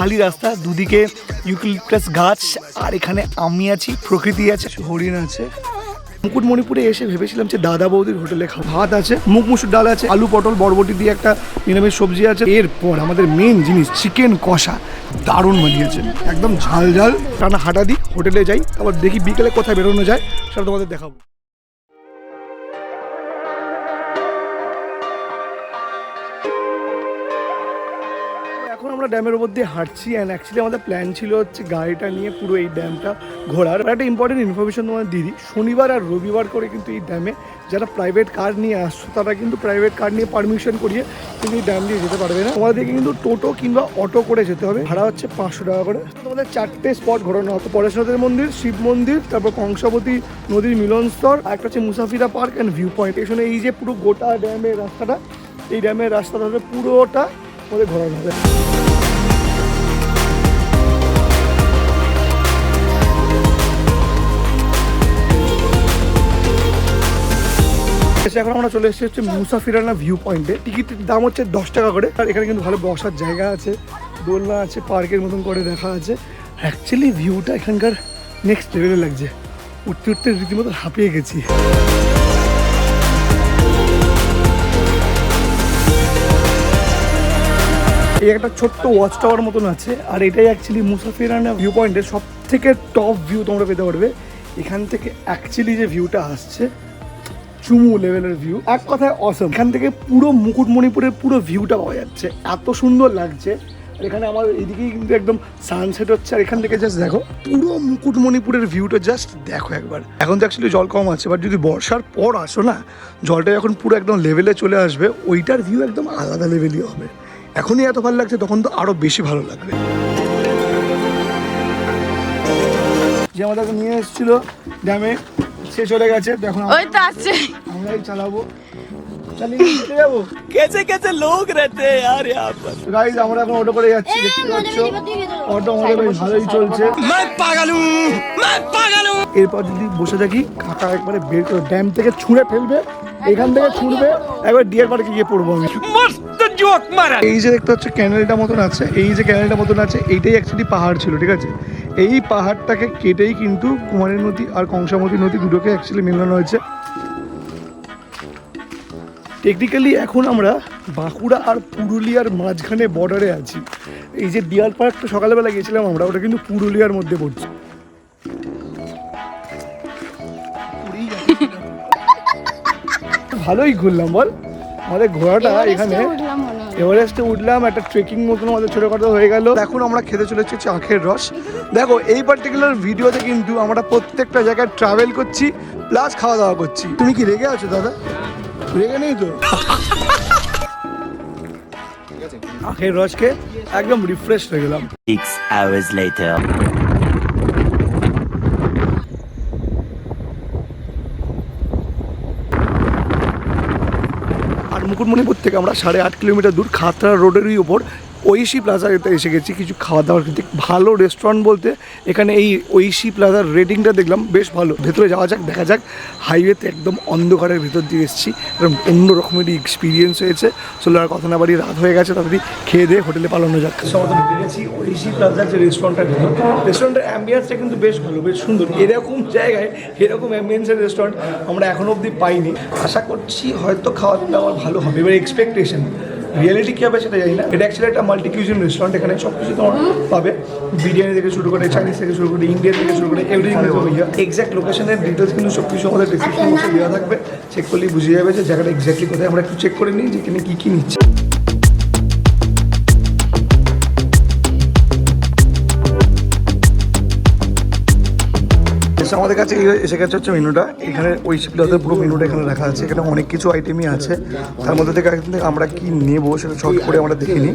খালি রাস্তা, দুদিকে ইউক্যালিপটাস গাছ, আর এখানে আমি আছি, প্রকৃতি আছে, হরিণ আছে। মুকুটমণিপুরে এসে ভেবেছিলাম যে দাদা বৌদির হোটেলে খাবো। ভাত আছে, মুগ মুসুর ডাল আছে, আলু পটল বরবটি দিয়ে একটা নিরামিষ সবজি আছে। এরপর আমাদের মেন জিনিস চিকেন কষা, দারুণ বানিয়েছে, একদম ঝাল ঝাল। টানা হাঁটা দিই, হোটেলে যাই, আবার দেখি বিকেলে কোথায় বেরোনো যায়, সব তোমাদের দেখাবো। এখন আমরা ড্যামের উপর দিয়ে হাঁটছি, অ্যান্ড অ্যাকচুয়ালি আমাদের প্ল্যান ছিল হচ্ছে গাড়িটা নিয়ে পুরো এই ড্যামটা ঘোরার। একটা ইম্পর্টেন্ট ইনফরমেশন তোমাদের দিই, শনিবার আর রবিবার করে কিন্তু এই ড্যামে যারা প্রাইভেট কার নিয়ে আসছো তারা কিন্তু প্রাইভেট কার নিয়ে পারমিশন করিয়ে কিন্তু এই ড্যাম দিয়ে যেতে পারবে না। তোমাদেরকে কিন্তু টোটো কিংবা অটো করে যেতে হবে, ভাড়া হচ্ছে 500 টাকা করে। তোমাদের 4টে স্পট ঘোরানো হতো, পরেশনাথের মন্দির, শিব মন্দির, তারপর কংসাবতী নদীর মিলনস্থল, আর একটা হচ্ছে মুসাফিরা পার্ক অ্যান্ড ভিউ পয়েন্ট। এখানে এই যে পুরো গোটা ড্যামের রাস্তাটা, এই ড্যামের রাস্তাটা হবে পুরোটা আমাদের ঘোরানো হবে। এখন আমরা চলে এসেছি হচ্ছে মুসাফিরানা ভিউ পয়েন্টে। টিকিটের দাম হচ্ছে 10 টাকা করে, আর এখানে কিন্তু ভালো বসার জায়গা আছে, দোলনা আছে, পার্কের মতন করে দেখা আছে। অ্যাকচুয়ালি ভিউটা এখানকার নেক্সট লেভেলে লাগছে, উঠতে উঠতে রীতিমতো হাঁপিয়ে গেছি। এই একটা ছোট্ট ওয়াচ টাওয়ার মতন আছে, আর এটাই অ্যাকচুয়ালি মুসাফিরানা ভিউ পয়েন্টের সব থেকে টপ ভিউ তোমরা পেতে পারবে। এখান থেকে অ্যাকচুয়ালি যে ভিউটা আসছে, চুমু লেভেলের ভিউ, এক কথায় অসম। এখান থেকে পুরো মুকুটমণিপুরের পুরো ভিউটা পাওয়া যাচ্ছে, এত সুন্দর লাগছে। আর এখানে আমার এইদিকেই কিন্তু একদম সানসেট হচ্ছে, আর এখান থেকে জাস্ট দেখো পুরো মুকুটমণিপুরের ভিউটা জাস্ট দেখো একবার। এখন তো অ্যাকচুয়ালি জল কম আছে, বাট যদি বর্ষার পর আসো না, জলটা যখন পুরো একদম লেভেলে চলে আসবে, ওইটার ভিউ একদম আলাদা লেভেলই হবে। এখনই এত ভালো লাগছে, তখন তো আরো বেশি ভালো লাগবে। যে আমাদেরকে নিয়ে এসেছিল ড্যামে, সে চলে গেছে, এখন আমরাই চালাবো, চালিয়ে চলে যাবো। कैसे कैसे लोग रहते हैं यार यहाँ पर। গাইস আমরা এখন অটো করে যাচ্ছি, দেখতে পাচ্ছ অটো আমাদের বেশ ভালোই চলছে। এরপর যদি বসে থাকি, কাকা একবারে বের করে ড্যাম থেকে ছুঁড়ে ফেলবে, এখান থেকে ছুঁড়বে, একবার ডিয়ার পার্কে গিয়ে পড়বো আমি। मस्त जोक मारा। এই যে দেখতে পাচ্ছ ক্যানেলটা মতন আছে, এই যে ক্যানেলটা মতন আছে, এইটাই অ্যাকচুয়ালি পাহাড় ছিল, ঠিক আছে। এই পাহাড়টাকে কেটেই কিন্তু কুমারী নদী আর কংসাবতী নদী দুটোকে অ্যাকচুয়ালি মেলানো হয়েছে। টেকনিক্যালি এখন আমরা বাঁকুড়া আর পুরুলিয়ার মাঝখানে বর্ডারে আছি। এই যে ডিয়ার পার্কটা সকালবেলা গেছিলাম আমরা, ওটা কিন্তু পুরুলিয়ার মধ্যে পড়ছে। ভালোই ঘুরলাম বল, আমাদের ঘোরাটা এখানে এভারেস্টে উঠলাম, একটা ট্রেকিং মতন আমাদের ছোটখাটো হয়ে গেল। এখন আমরা খেতে চলেছি আখের রস। দেখো এই পার্টিকুলার ভিডিওতে কিন্তু আমরা প্রত্যেকটা জায়গায় ট্রাভেল করছি প্লাস খাওয়া দাওয়া করছি। তুমি কি রেগে আছো দাদা? রেগে নেই তো? আখের রসকে একদম রিফ্রেশ হয়ে গেলাম। 6 hours later. আর মুকুটমণিপুর থেকে আমরা 8.5 কিলোমিটার দূর খাতড়া রোডেরই ওপর ঐশী প্লাজাতে এসে গেছি কিছু খাওয়া দাওয়ার কিন্তু ভালো রেস্টুরেন্ট বলতে। এখানে এই ঐশী প্লাজার রেটিংটা দেখলাম বেশ ভালো। ভেতরে যাওয়া যাক, দেখা যাক। হাইওয়েতে একদম অন্ধকারের ভেতর দিয়ে এসেছি, এরকম অন্য রকমেরই এক্সপিরিয়েন্স হয়েছে। চলো আর কথা না বাড়ি, রাত হয়ে গেছে, তাড়াতাড়ি খেয়ে দিয়ে হোটেলে পালানো যাক। সবাই ঢুকে গেছি ঐশী প্লাজার যে রেস্টুরেন্টটা, রেস্টুরেন্টের অ্যাম্বিয়েন্সটা কিন্তু বেশ ভালো, বেশ সুন্দর। এরকম জায়গায় এরকম অ্যাম্বিয়েন্সের রেস্টুরেন্ট আমরা এখনো অবধি পাইনি। আশা করছি হয়তো খাওয়া দাওয়া ভালো হবে, এবার এক্সপেকটেশন। রিয়েলিটি কী হবে সেটা জানি না। এটা অ্যাকচুয়ালি একটা মাল্টি কিউজিন রেস্টুরেন্ট, এখানে সব কিছু তোমার পাবে, বিরিয়ানি থেকে শুরু করে, চাইনিজ থেকে শুরু করে, ইন্ডিয়ান থেকে শুরু করে, এভরিথিং পাবে। এক্স্যাক্ট লোকেশনের ডিটেলস কিন্তু সব কিছু আমাদের ডিসক্রিপশন বক্সে দেওয়া থাকবে, চেক করলেই বুঝে যাবে যে জায়গাটা এক্স্যাক্টলি কোথায়। আমরা একটু চেক করে নিই যে এখানে কী কী নিচ্ছে। আমাদের কাছে এসে গেছে হচ্ছে মেনুটা। এখানে ঐশী প্লাজার পুরো মেনুটা এখানে রাখা আছে। এখানে অনেক কিছু আইটেমই আছে, তার মধ্যে থেকে আমরা কি নেবো সেটা শর্ট করে আমরা দেখে নিই।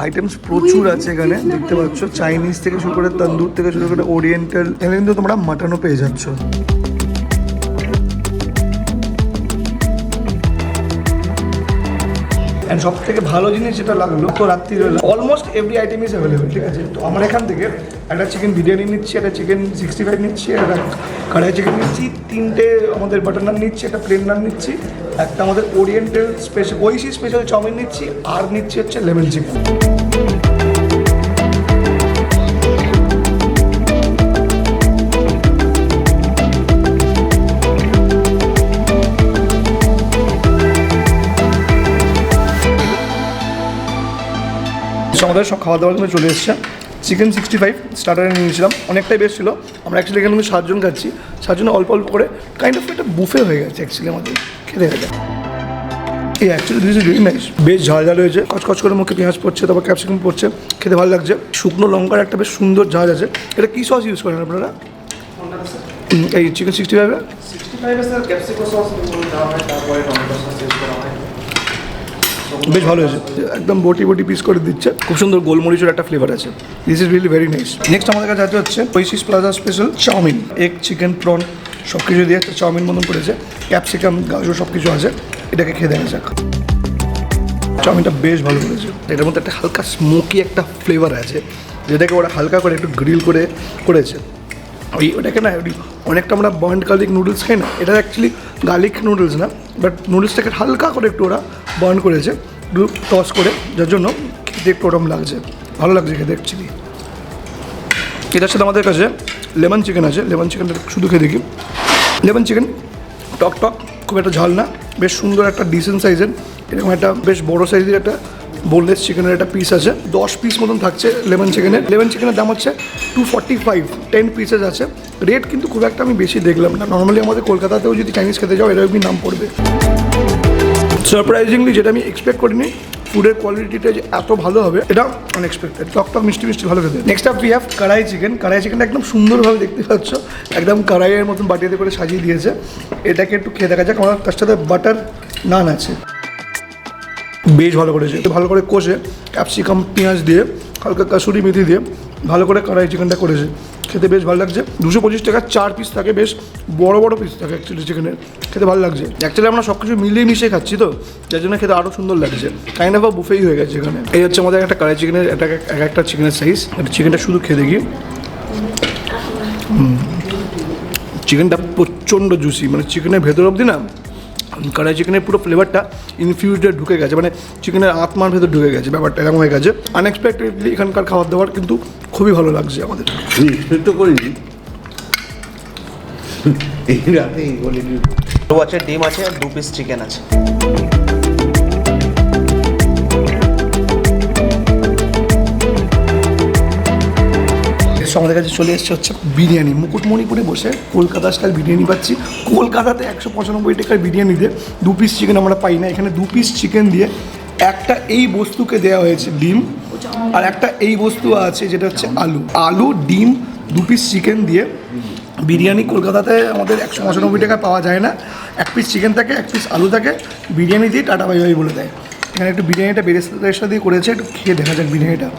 আইটেমস প্রচুর আছে এখানে, দেখতে পাচ্ছ। চাইনিজ থেকে শুরু করে, তন্দুর থেকে শুরু করে, ওরিয়েন্টাল, এখানে কিন্তু তোমরা মাটনও পেয়ে যাচ্ছ। অ্যান্ড সব থেকে ভালো জিনিস যেটা লাগলো, তো রাত্রিবেলা almost every item is available, ঠিক আছে। তো আমরা এখান থেকে একটা চিকেন বিরিয়ানি নিচ্ছি, একটা চিকেন 65 নিচ্ছি, একটা কড়াই চিকেন নিচ্ছি, 3টে আমাদের বাটার নান নিচ্ছি, একটা প্লেন নান নিচ্ছি, একটা আমাদের ওরিয়েন্টাল স্পেশাল ঐশী স্পেশাল চাউমিন নিচ্ছি, আর নিচ্ছি হচ্ছে লেমন চিকেন। আমাদের সব খাওয়া দাওয়ার জন্য চলে এসছে। চিকেন 65 স্টার্টারে নিয়েছিলাম, অনেকটাই বেশ ছিল। আমরা অ্যাকচুয়ালি এখানে কিন্তু 7 জন খাচ্ছি, 7 জন অল্প অল্প করে কাইন্ড অফ একটা বুফে হয়ে গেছে অ্যাকচুয়ালি আমাদের খেতে খেতে। এই actually this is really nice, বেশ ঝাল ঝাল হয়েছে, কচকচ করে মুখে পেঁয়াজ পড়ছে, তারপর ক্যাপসিকাম পড়ছে, খেতে ভালো লাগছে। শুকনো লঙ্কার একটা বেশ সুন্দর ঝাঁজ আছে। এটা কী সস ইউজ করেন আপনারা এই চিকেন 65-এ? বেশ ভালো হয়েছে, একদম বটি বটি পিস করে দিচ্ছে, খুব সুন্দর গোলমরিচের একটা ফ্লেভার আছে। This is really very nice. Next আমাদের কাছে আছে হচ্ছে oasis plaza special chow mein, egg chicken prawn সব কিছু দিয়ে একটা চাউমিন মতন করেছে, ক্যাপসিকাম গাজর সব কিছু আছে। এটাকে খেয়ে দেখা যাক। চাউমিনটা বেশ ভালো করেছে, এটার মধ্যে একটা হালকা স্মোকি একটা ফ্লেভার আছে, যেটাকে ওরা হালকা করে একটু গ্রিল করে করেছে। ওটাকে না অনেকটা আমরা বয়েন্ড গার্লিক নুডলস খাই না, এটা অ্যাকচুয়ালি গার্লিক নুডলস না, বাট নুডলসটাকে হালকা করে একটু ওরা বয়েন্ড করেছে, একটু টস করে, যার জন্য খেতে একটু ওরম লাগছে, ভালো লাগছে খেতে অ্যাকচুয়ালি। এটার সাথে আমাদের কাছে লেমন চিকেন আছে, লেমন চিকেনটা শুধু খেয়ে দেখি। লেমন চিকেন টক টক, খুব একটা ঝাল না, বেশ সুন্দর একটা ডিসেন্ট সাইজের, এরকম একটা বেশ বড়ো সাইজের একটা বোনলেস চিকেনের একটা পিস আছে, 10 পিস মতন থাকছে লেমন চিকেনের। লেমন চিকেনের দাম হচ্ছে 245, 10 পিসেস আছে। রেট কিন্তু খুব একটা আমি বেশি দেখলাম না, নর্মালি আমাদের কলকাতাতেও যদি চাইনিজ খেতে যাও এরকমই নাম পড়বে। সারপ্রাইজিংলি যেটা আমি এক্সপেক্ট করিনি, ফুডের কোয়ালিটিটা যে এত ভালো হবে এটা আনএক্সপেক্টেড, টক টক মিষ্টি মিষ্টি ভালো খেতে। নেক্সট আপ উই হ্যাভ কড়াই চিকেন। কড়াই চিকেনটা একদম সুন্দরভাবে দেখতে পাচ্ছ, একদম কড়াইয়ের মতন বাটিতে করে সাজিয়ে দিয়েছে। এটাকে একটু খেয়ে দেখা যাক। আমার তার সাথে বাটার নান আছে, বেশ ভালো করেছে, ভালো করে কষে ক্যাপসিকাম পেঁয়াজ দিয়ে হালকা কাসুরি মেথি দিয়ে ভালো করে কড়াই চিকেনটা করেছে, খেতে বেশ ভালো লাগছে। 225 টাকা 4 পিস থাকে, বেশ বড় বড় পিস থাকে অ্যাকচুয়ালি চিকেনের, খেতে ভালো লাগছে। অ্যাকচুয়ালি আমরা সব কিছু মিলিয়ে মিশিয়ে খাচ্ছি তো, যার জন্য খেতে আরও সুন্দর লাগছে, কাইন্ড অফ বুফেই হয়ে গেছে এখানে। এই হচ্ছে আমাদের একটা কড়াই চিকেনের একটা চিকেনের সাইজ। চিকেনটা শুধু খেয়ে দেখি। চিকেনটা প্রচণ্ড জুসি, মানে চিকেনের ভেতর অবধি না কড়াই চিকেনের পুরো ফ্লেভারটা ইনফিউজডে ঢুকে গেছে, মানে চিকেনের আত্মার ভেতর ঢুকে গেছে, ব্যাপারটা এরকম হয়ে গেছে। আনএক্সপেক্টেডলি এখানকার খাবার দাবার কিন্তু খুবই ভালো লাগছে আমাদের। এক্সপেক্ট করিনি এই রাতে এই কোয়ালিটি। আছে, ডিম আছে, আর 2 পিস চিকেন আছে। আমাদের কাছে চলে এসছে হচ্ছে বিরিয়ানি। মুকুটমণিপুরে বসে কলকাতা স্টাইল বিরিয়ানি পাচ্ছি। কলকাতাতে 195 টাকার বিরিয়ানিতে 2 পিস চিকেন আমরা পাই না, এখানে 2 পিস চিকেন দিয়ে একটা এই বস্তুকে দেওয়া হয়েছে ডিম, আর একটা এই বস্তু আছে যেটা হচ্ছে আলু ডিম 2 পিস চিকেন দিয়ে বিরিয়ানি। কলকাতাতে আমাদের 195 টাকায় পাওয়া যায় না। 1 পিস চিকেন থাকে, 1 পিস আলু থাকে, বিরিয়ানি দিয়ে টাটা বাই বাই বলে দেয়। এখানে একটু বিরিয়ানিটা বেরেস্তা দিয়ে করেছে, একটু খেয়ে দেখা যাক বিরিয়ানিটা।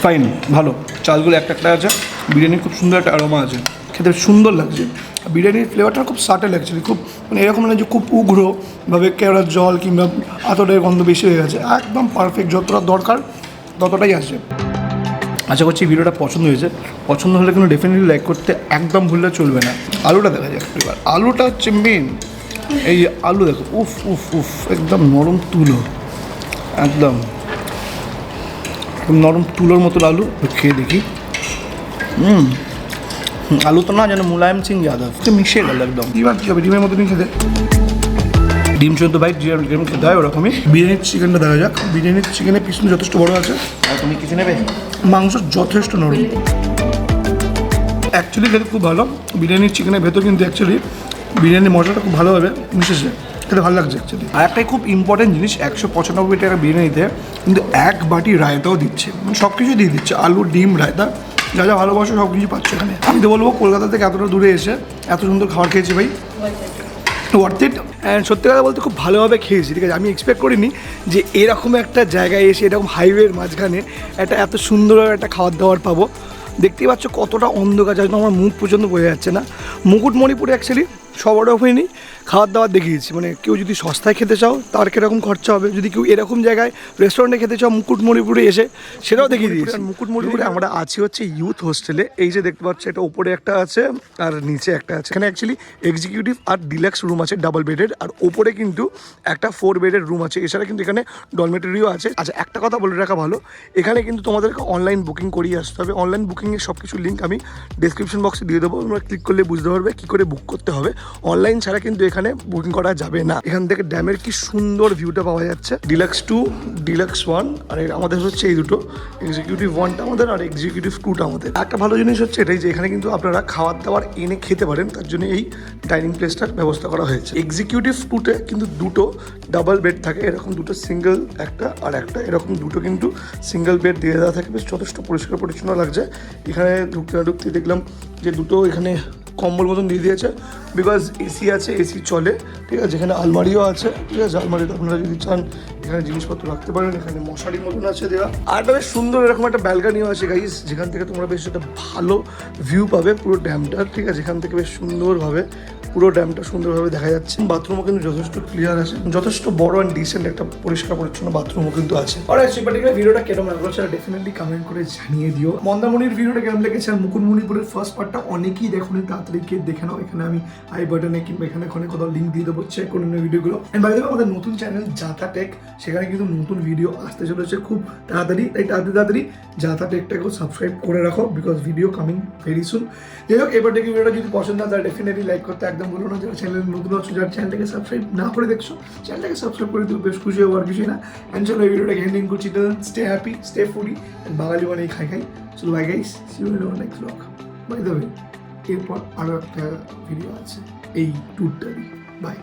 ফাইন, ভালো, চালগুলো একটা একটা আছে, বিরিয়ানির খুব সুন্দর একটা অ্যারোমা আছে, খেতে সুন্দর লাগছে। বিরিয়ানির ফ্লেভারটা খুব সাটেল অ্যাকচুয়ালি, খুব মানে এরকম না যে খুব উগ্রভাবে কেওড়ার জল কিংবা আতরের গন্ধ বেশি হয়ে গেছে, একদম পারফেক্ট, যতটা দরকার ততটাই আছে। আশা করছি ভিডিওটা পছন্দ হয়েছে, পছন্দ হলে কিন্তু ডেফিনেটলি লাইক করতে একদম ভুললে চলবে না। আলুটা দেখা যাক এবার, আলুটা হচ্ছে মেন। এই আলু দেখো, উফ উফ উফ, একদম নরম তুলো, একদম নরম তুলোর মতো আলু। খেয়ে দেখি। আলু তো না যেন মুলায়ম সিং যাদব, মিশে গেল একদম। এবার কী হবে, ডিমের মতনই খেতে, ডিম চোদ্দ বাইট যেরকম খেতে হয় ওরকমই। বিরিয়ানির চিকেনটা দেখা যাক। বিরিয়ানির চিকেনের পিস যথেষ্ট বড় আছে। আর তুমি কিছু নেবে? মাংস যথেষ্ট নরম, অ্যাকচুয়ালি খেতে খুব ভালো। বিরিয়ানির চিকেনের ভেতর কিন্তু অ্যাকচুয়ালি বিরিয়ানির মশলাটা খুব ভালোভাবে মিশেছে, খেতে ভালো লাগছে অ্যাকচুয়ালি। আর একটাই খুব ইম্পর্টেন্ট জিনিস, 195 টাকা বিরিয়ানিতে কিন্তু 1 বাটি রায়তাও দিচ্ছে, মানে সব কিছু দিয়ে দিচ্ছে, আলু ডিম রায়তা, যা যা ভালোবাসো সব কিছু পাচ্ছ এখানে। আমি তো বলবো কলকাতা থেকে এতটা দূরে এসে এত সুন্দর খাবার খেয়েছি ভাই, ওয়ার্থ ইট। অ্যান্ড সত্যি কথা বলতে খুব ভালোভাবে খেয়েছি, ঠিক আছে। আমি এক্সপেক্ট করিনি যে এরকম একটা জায়গায় এসে এরকম হাইওয়ের মাঝখানে এত সুন্দরভাবে একটা খাবার দাবার পাবো। দেখতেই পাচ্ছ কতটা অন্ধকার, যার জন্য আমার মুখ পর্যন্ত বোঝা যাচ্ছে না। মুকুটমণিপুরে অ্যাকচুয়ালি সবার হয়নি খাবার দাবার দেখিয়েছি, মানে কেউ যদি সস্তায় খেতে চাও তার কীরকম খরচা হবে, যদি কেউ এরকম জায়গায় রেস্টুরেন্টে খেতে চাও মুকুটমণিপুরে এসে সেটাও দেখিয়ে দিয়েছি। মুকুটমণিপুরে আমরা আছি হচ্ছে ইউথ হোস্টেলে, এই যে দেখতে পাচ্ছ এটা ওপরে একটা আছে আর নিচে একটা আছে। এখানে অ্যাকচুয়ালি এক্সিকিউটিভ আর ডিলাক্স রুম আছে ডাবল বেডের, আর ওপরে কিন্তু একটা 4 বেডের রুম আছে। এছাড়া কিন্তু এখানে ডরমেটরিও আছে। আচ্ছা, একটা কথা বলে রাখা ভালো, এখানে কিন্তু তোমাদেরকে অনলাইন বুকিং করিয়ে আসতে হবে। অনলাইন বুকিংয়ের সব কিছু লিঙ্ক আমি ডেসক্রিপশন বক্সে দিয়ে দেবো, তোমরা ক্লিক করলে বুঝতে পারবে কী করে বুক করতে হবে। অনলাইন ছাড়া কিন্তু এখানে বুকিং করা যাবে না। এখান থেকে ড্যামের কি সুন্দর ভিউটা পাওয়া যাচ্ছে। ডিলাক্স 2, ডিলাক্স 1 আর আমাদের হচ্ছে এই দুটো, এক্সিকিউটিভ 1টা আমাদের আর এক্সিকিউটিভ 2টা আমাদের। একটা ভালো জিনিস হচ্ছে এটাই যে এখানে কিন্তু আপনারা খাবার দাবার এনে খেতে পারেন, তার জন্য এই ডাইনিং প্লেসটার ব্যবস্থা করা হয়েছে। এক্সিকিউটিভ 2তে কিন্তু দুটো ডাবল বেড থাকে, এরকম দুটো সিঙ্গেল একটা আর একটা, এরকম দুটো কিন্তু সিঙ্গেল বেড দিয়ে দেওয়া থাকে, বেশ যথেষ্ট পরিষ্কার পরিচ্ছন্ন লাগছে। এখানে ঢুকতে দেখলাম যে দুটো এখানে কম্বল মতন দিয়ে দিয়েছে, বিকজ এসি আছে, এসি চলে, ঠিক আছে। এখানে আলমারিও আছে, ঠিক আছে। আলমারিতে আপনারা যদি চান এখানে জিনিসপত্র রাখতে পারেন। এখানে মশারির মতন আছে দেওয়া, আর একটা বেশ সুন্দর এরকম একটা ব্যালকানিও আছে গাইস, যেখান থেকে তোমরা বেশ একটা ভালো ভিউ পাবে পুরো ড্যামটার, ঠিক আছে। এখান থেকে বেশ সুন্দরভাবে পুরো ড্যামটা সুন্দরভাবে দেখা যাচ্ছে। বাথরুমও কিন্তু যথেষ্ট ক্লিয়ার আছে, যথেষ্ট বড় অ্যান্ড ডিসেন্ট একটা পরিষ্কার পরিচ্ছন্ন বাথরুমও কিন্তু আছে। আর সেই পার্টিকুলার ভিডিওটা কেমন লাগলো সেটা ডেফিনেটলি কমেন্ট করে জানিয়ে দিও। মন্দারমণির ভিডিওটা কেমন লেগেছে আর মুকুটমণিপুরের ফার্স্ট পার্টটা অনেকেই দেখুন, তাড়াতাড়ি গিয়ে দেখে নাও। এখানে আমি আই বাটনে কিংবা এখানে কোথাও লিঙ্ক দিয়ে দেবো, চেক করে নিও ভিডিওগুলো। এন্ড বাই দ্য ওয়ে আমাদের নতুন চ্যানেল জাতা টেক, সেখানে কিন্তু নতুন ভিডিও আসতে চলেছে খুব তাড়াতাড়ি, তাই তাড়াতাড়ি জাতা টেকটাকেও সাবস্ক্রাইব করে রাখো, because video coming very soon. যাই হোক, এবার থেকে ভিডিওটা যদি পছন্দ হয় তাহলে ডেফিনেটলি লাইক করতে একদম বলো না। যারা চ্যানেল নতুন আছো, যারা চ্যানেলটাকে সাবস্ক্রাইব না করে দেখছো, চ্যানেলটাকে সাবস্ক্রাইব করে দিও, বেশ খুশি হবো আর কিছুই না। অ্যান্ড চলো এই ভিডিওটাকে এন্ডিং করছি। Stay happy, stay foodie, and Bangali মানে খাই চলো bye guys, see you in our next vlog. By the way এরপর আরও একটা ভিডিও আছে এই ট্যুরটারই। বাই।